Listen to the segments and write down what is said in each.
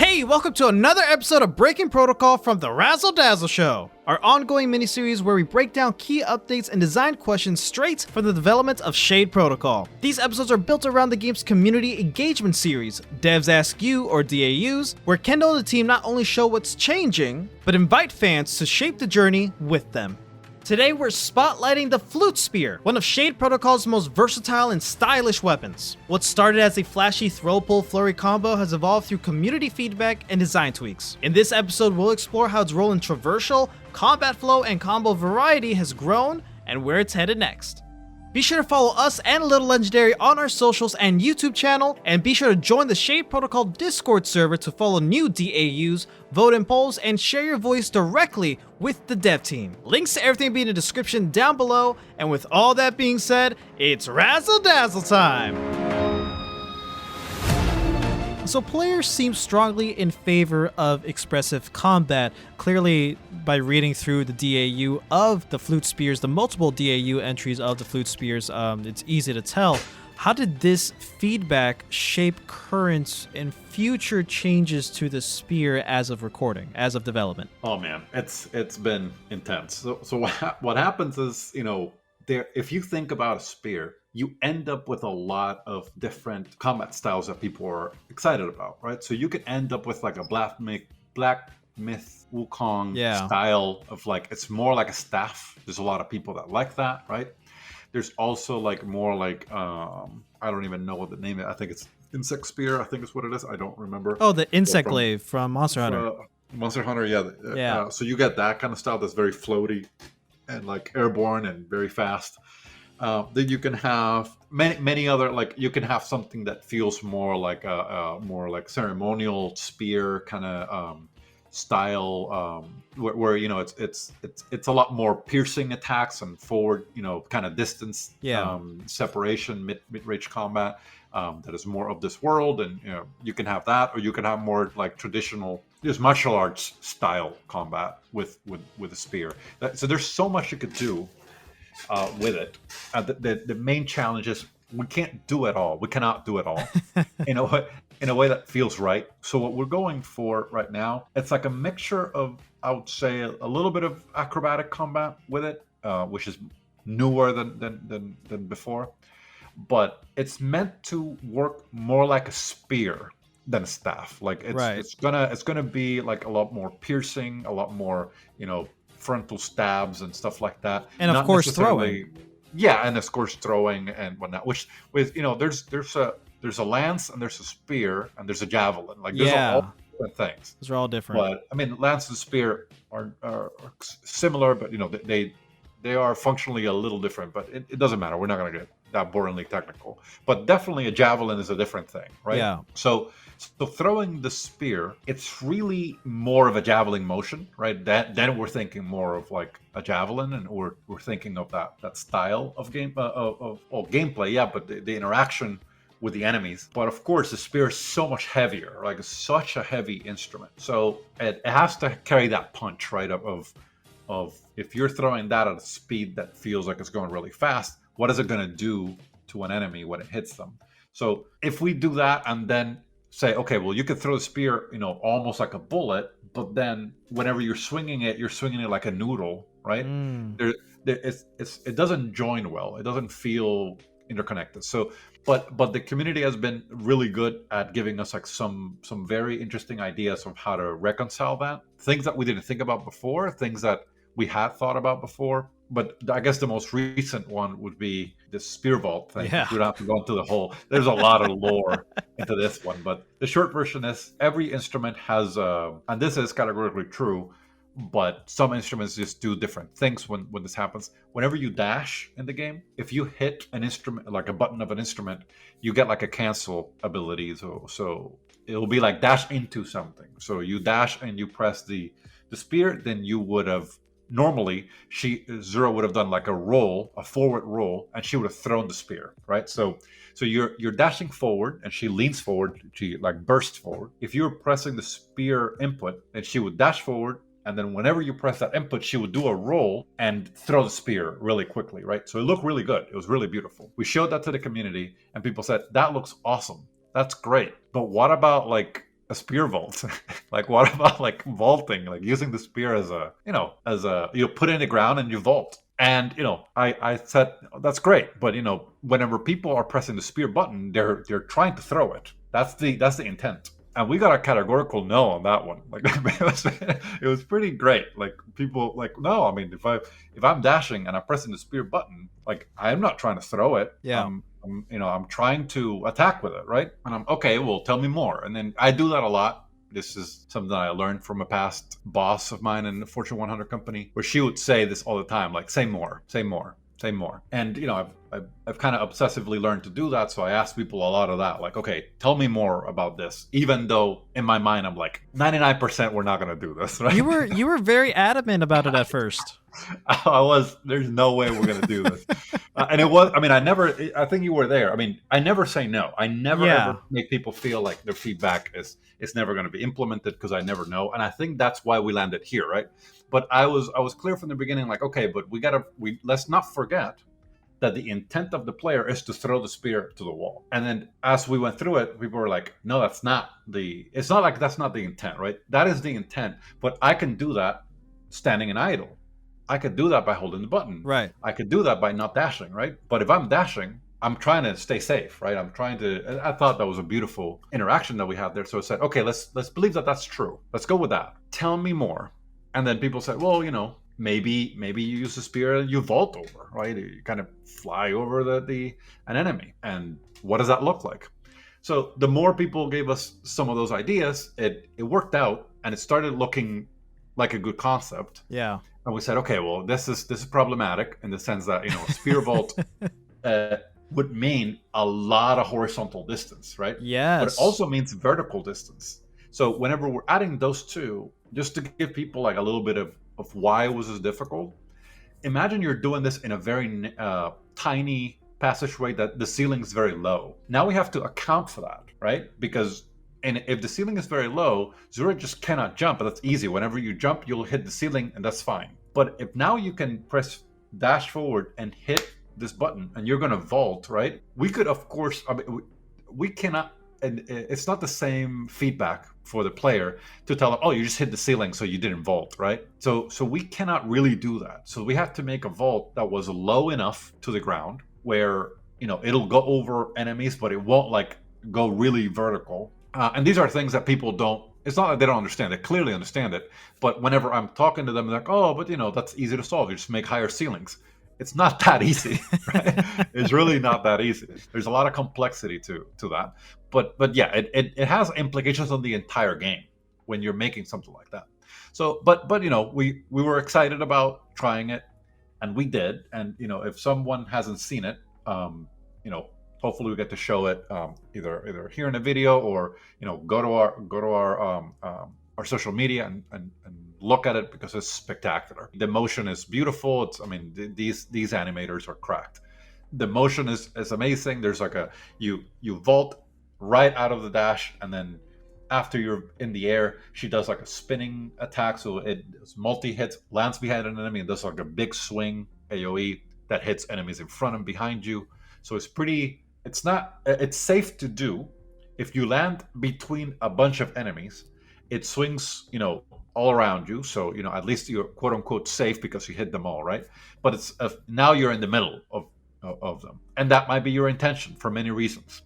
Hey, welcome to another episode of Breaking Protocol from the Razzle Dazzle Show, our ongoing miniseries where we break down key updates and design questions straight from the development of Shade Protocol. These episodes are built around the game's community engagement series, Devs Ask You or DAUs, where Kendall and the team not only show what's changing, but invite fans to shape the journey with them. Today we're spotlighting the Flute Spear, one of Shade Protocol's most versatile and stylish weapons. What started as a flashy throw-pull-flurry combo has evolved through community feedback and design tweaks. In this episode, we'll explore how its role in traversal, combat flow, and combo variety has grown and where it's headed next. Be sure to follow us and Little Legendary on our socials and YouTube channel, and be sure to join the Shade Protocol Discord server to follow new DAUs, vote in polls, and share your voice directly with the dev team. Links to everything will be in the description down below, and with all that being said, it's Razzle Dazzle time! So players seem strongly in favor of expressive combat. Clearly, by reading through the DAU of the Flute Spears, the multiple DAU entries of the Flute Spears, it's easy to tell. How did this feedback shape current and future changes to the spear as of recording, as of development? Oh man, it's been intense. So what happens is, if you think about a spear, you end up with a lot of different combat styles that people are excited about, right? So you could end up with like a Black Myth Wukong style of it's more like a staff. There's a lot of people that like that, right? There's also more like, I don't even know what the name is. I think it's Insect Spear, I think is what it is. I don't remember. Oh, the Insect Glaive from Monster Hunter. Monster Hunter, yeah. So you get that kind of style that's very floaty and airborne and very fast. Then you can have many other, you can have something that feels more like a more like ceremonial spear kind of style, where it's a lot more piercing attacks and forward, kind of distance separation, mid-range combat that is more of this world, and you can have that, or you can have more traditional, just martial arts style combat with a spear. So there's so much you could do with it. The main challenge is we can't do it all. We cannot do it all in a way that feels right. So what we're going for right now, it's like a mixture of, I would say, a little bit of acrobatic combat with it, which is newer than before, but it's meant to work more like a spear than a staff. It's gonna be a lot more piercing, a lot more frontal stabs and stuff like that, and of course throwing. Yeah, and of course throwing and whatnot. Which with there's a lance and there's a spear and there's a javelin. There's all different things. Those are all different. But I mean, lance and spear are similar, but they are functionally a little different. But it doesn't matter. We're not going to get that boringly technical. But definitely a javelin is a different thing, right? Yeah. So throwing the spear, it's really more of a javelin motion, right? Then we're thinking more of a javelin, and we're thinking of that style of game of gameplay. Yeah, but the interaction with the enemies. But of course, the spear is so much heavier. It's such a heavy instrument, so it has to carry that punch, right? Of if you're throwing that at a speed that feels like it's going really fast, what is it going to do to an enemy when it hits them? So if we do that and then say, okay, well, you could throw the spear, almost like a bullet, but then whenever you're swinging it like a noodle, right? It doesn't join well. It doesn't feel interconnected. So, but the community has been really good at giving us some very interesting ideas of how to reconcile that. Things that we didn't think about before, things that we had thought about before. But I guess the most recent one would be the spear vault thing. Yeah. We don't have to go into the whole. There's a lot of lore into this one, but the short version is every instrument has, and this is categorically true, but some instruments just do different things when this happens. Whenever you dash in the game, if you hit an instrument, like a button of an instrument, you get a cancel ability. So it'll be dash into something. So you dash and you press the spear, then you would have. Normally, Zero would have done a forward roll, and she would have thrown the spear, right? So you're dashing forward, and she leans forward, she bursts forward. If you're pressing the spear input, then she would dash forward, and then whenever you press that input, she would do a roll and throw the spear really quickly, right? So it looked really good. It was really beautiful. We showed that to the community, and people said, that looks awesome. That's great. But what about a spear vault? Like, what about like vaulting, like using the spear as a, you put it in the ground and you vault. And I said that's great, but whenever people are pressing the spear button, they're trying to throw it. That's the intent. And we got a categorical no on that one. Like it was pretty great. Like people like, no, I mean, if I'm dashing and I'm pressing the spear button, like I'm not trying to throw it. Yeah. I'm trying to attack with it, right? And I'm okay. Well, tell me more. And then I do that a lot. This is something that I learned from a past boss of mine in the Fortune 100 company, where she would say this all the time, like, say more, say more, say more. And, I've kind of obsessively learned to do that. So I ask people a lot of that, like, okay, tell me more about this. Even though in my mind, I'm like, 99% we're not going to do this, right? You were very adamant about it at first. There's no way we're going to do this. And it was, I think you were there. I mean, I never say no. I never ever make people feel like their feedback is never going to be implemented, because I never know. And I think that's why we landed here, right? But I was clear from the beginning, like, okay, but let's not forget that the intent of the player is to throw the spear to the wall. And then as we went through it, people were like, no, it's not the intent, right? That is the intent, but I can do that standing in idle. I could do that by holding the button. Right. I could do that by not dashing, right? But if I'm dashing, I'm trying to stay safe, right? I thought that was a beautiful interaction that we had there. So I said, okay, let's believe that that's true. Let's go with that. Tell me more. And then people said, well, maybe you use the spear and you vault over, right? You kind of fly over an enemy. And what does that look like? So the more people gave us some of those ideas, it worked out, and it started looking like a good concept. Yeah. And we said, okay, well, this is problematic in the sense that, spear vault would mean a lot of horizontal distance, right? Yes. But it also means vertical distance. So whenever we're adding those two, just to give people like a little bit of why was this difficult, imagine you're doing this in a very tiny passageway that the ceiling is very low. Now we have to account for that, right? Because if the ceiling is very low, Zura just cannot jump, but that's easy. Whenever you jump, you'll hit the ceiling, and that's fine. But if now you can press dash forward and hit this button, and you're going to vault, right? We could, of course, we cannot, and it's not the same feedback for the player to tell them, oh, you just hit the ceiling, so you didn't vault, right? So we cannot really do that. So we have to make a vault that was low enough to the ground where, it'll go over enemies, but it won't like go really vertical. And these are things that people don't, it's not that they don't understand, they clearly understand it. But whenever I'm talking to them, they're like, oh, but that's easy to solve. You just make higher ceilings. It's not that easy, right? It's really not that easy. There's a lot of complexity to that. But yeah, it has implications on the entire game when you're making something like that. So, but we were excited about trying it, and we did. And if someone hasn't seen it, hopefully we get to show it either here in a video or go to our social media and look at it, because it's spectacular. The motion is beautiful. These animators are cracked. The motion is amazing. There's like you vault right out of the dash, and then after you're in the air, she does like a spinning attack, so it's multi-hits, lands behind an enemy, and does like a big swing AoE that hits enemies in front and behind you. So it's safe to do. If you land between a bunch of enemies, it swings, all around you. So, at least you're quote unquote safe because you hit them all, right? But it's now you're in the middle of them. And that might be your intention for many reasons.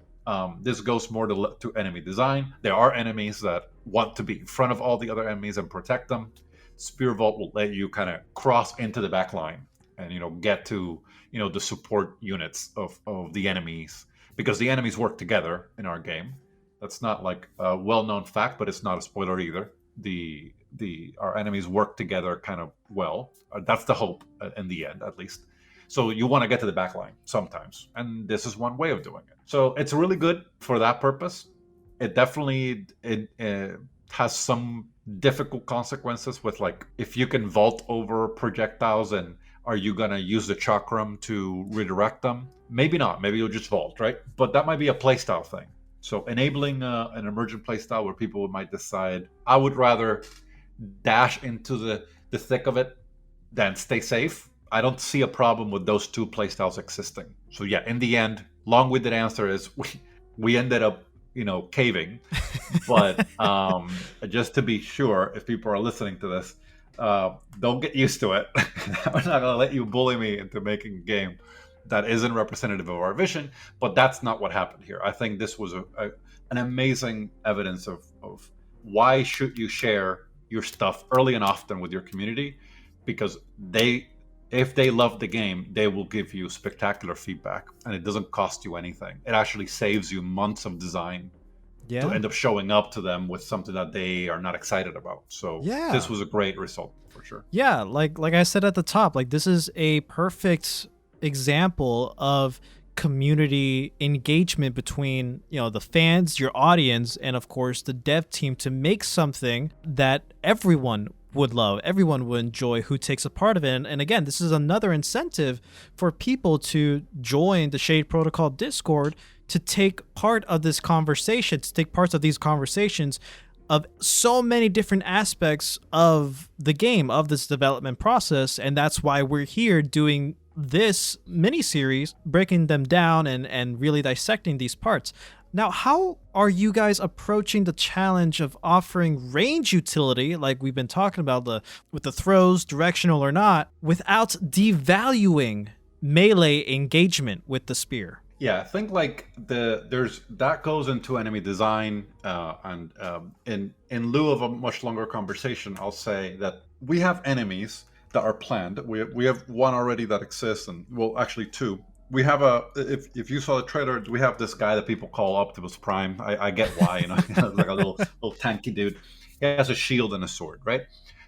This goes more to enemy design. There are enemies that want to be in front of all the other enemies and protect them. Spear Vault will let you kind of cross into the back line and, get to, the support units of the enemies, because the enemies work together in our game. That's not like a well-known fact, but it's not a spoiler either. Our enemies work together kind of well. That's the hope in the end, at least. So you want to get to the back line sometimes, and this is one way of doing it. So it's really good for that purpose. It definitely has some difficult consequences with, like, if you can vault over projectiles, and are you going to use the chakram to redirect them? Maybe not. Maybe you'll just vault, right? But that might be a playstyle thing. So enabling an emergent playstyle where people might decide, I would rather dash into the thick of it than stay safe. I don't see a problem with those two playstyles existing. So yeah, in the end, long-winded answer is we ended up, caving But just to be sure, if people are listening to this, don't get used to it. I'm not going to let you bully me into making a game that isn't representative of our vision, but that's not what happened here. I think this was an amazing evidence of why should you share your stuff early and often with your community, because if they love the game, they will give you spectacular feedback, and it doesn't cost you anything. It actually saves you months of design to end up showing up to them with something that they are not excited about. So this was a great result for sure. Yeah, like I said at the top, like this is a perfect example of community engagement between, you know, the fans, your audience, and of course the dev team to make something that everyone would love, everyone would enjoy who takes a part of it. And again, this is another incentive for people to join the Shade Protocol Discord, to take part of this conversation, to take parts of these conversations of so many different aspects of the game, of this development process. And that's why we're here doing this mini-series, breaking them down and really dissecting these parts. Now, how are you guys approaching the challenge of offering range utility, like we've been talking about with the throws, directional or not, without devaluing melee engagement with the spear? Yeah, I think like that goes into enemy design, and in lieu of a much longer conversation, I'll say that we have enemies that are planned. We have one already that exists, and well, actually two. We have if you saw the trailer, we have this guy that people call Optimus Prime. I get why, you know, like a little tanky dude. He has a shield and a sword, right?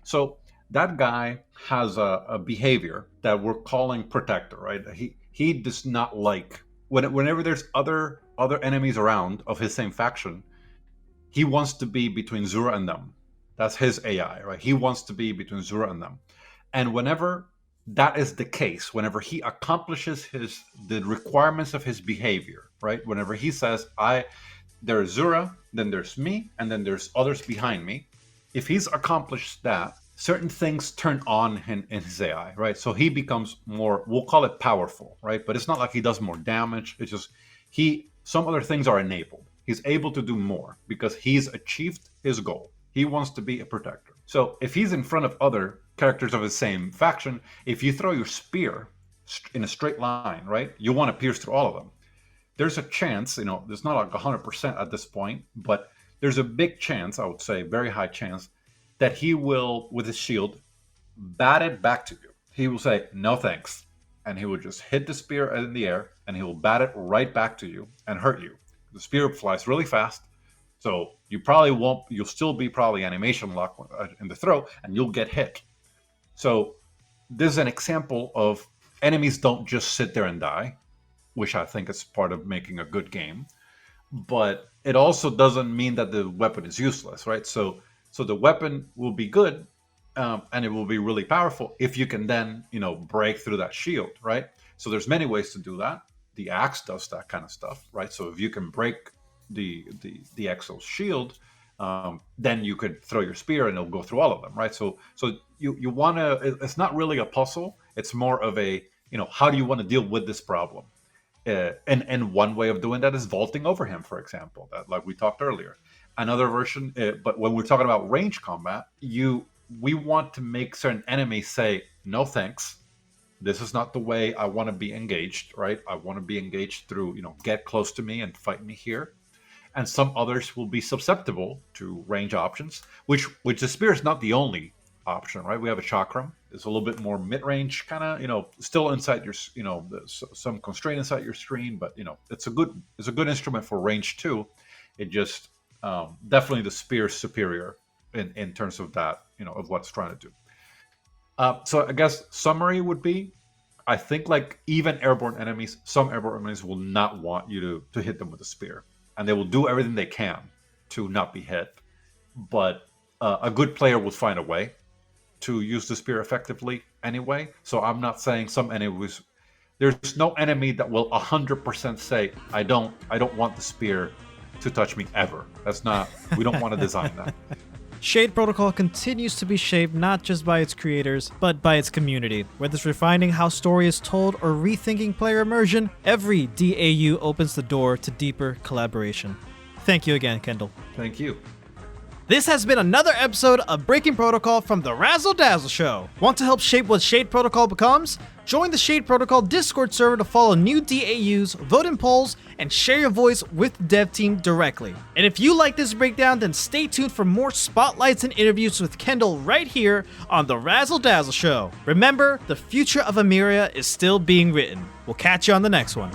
So that guy has a behavior that we're calling protector, right? He does not like whenever there's other enemies around of his same faction, he wants to be between Zura and them. That's his AI, right? He wants to be between Zura and them. And whenever that is the case, whenever he accomplishes the requirements of his behavior, right? Whenever he says, there's Zura, then there's me, and then there's others behind me. If he's accomplished that, certain things turn on in his AI, right? So he becomes more, we'll call it powerful, right? But it's not like he does more damage. It's just some other things are enabled. He's able to do more because he's achieved his goal. He wants to be a protector. So if he's in front of other characters of the same faction, if you throw your spear in a straight line, right, you want to pierce through all of them. There's a chance, you know, there's not like 100% at this point, but there's a big chance, I would say, very high chance, that he will, with his shield, bat it back to you. He will say, no thanks. And he will just hit the spear in the air, and he will bat it right back to you and hurt you. The spear flies really fast, so you'll still be probably animation lock in the throw, and you'll get hit. So this is an example of enemies don't just sit there and die, which I think is part of making a good game. But it also doesn't mean that the weapon is useless, right? So the weapon will be good, and it will be really powerful if you can then, you know, break through that shield, right? So there's many ways to do that. The axe does that kind of stuff, right? So if you can break the Exo's shield, then you could throw your spear and it'll go through all of them, right? So you want to, it's not really a puzzle. It's more of a, you know, how do you want to deal with this problem? And one way of doing that is vaulting over him, for example, that, like we talked earlier. Another version, but when we're talking about range combat, we want to make certain enemies say, no thanks. This is not the way I want to be engaged, right? I want to be engaged through, you know, get close to me and fight me here. And some others will be susceptible to range options, which the spear is not the only option, right? We have a chakram. It's a little bit more mid-range, kind of, you know, still inside your, you know, some constraint inside your screen, but, you know, it's a good instrument for range too. It just definitely the spear is superior in terms of that, you know, of what it's trying to do. So I guess summary would be, I think like even airborne enemies, some airborne enemies will not want you to hit them with a spear, and they will do everything they can to not be hit. But a good player will find a way to use the spear effectively anyway. So I'm not saying some enemies. There's no enemy that will 100% say, I don't want the spear to touch me ever. That's not. We don't want to design that. Shade Protocol continues to be shaped not just by its creators, but by its community. Whether it's refining how story is told or rethinking player immersion, every DAU opens the door to deeper collaboration. Thank you again, Kendall. Thank you. This has been another episode of Breaking Protocol from the Razzle Dazzle Show. Want to help shape what Shade Protocol becomes? Join the Shade Protocol Discord server to follow new DAUs, vote in polls, and share your voice with the dev team directly. And if you like this breakdown, then stay tuned for more spotlights and interviews with Kendall right here on the Razzle Dazzle Show. Remember, the future of Amiria is still being written. We'll catch you on the next one.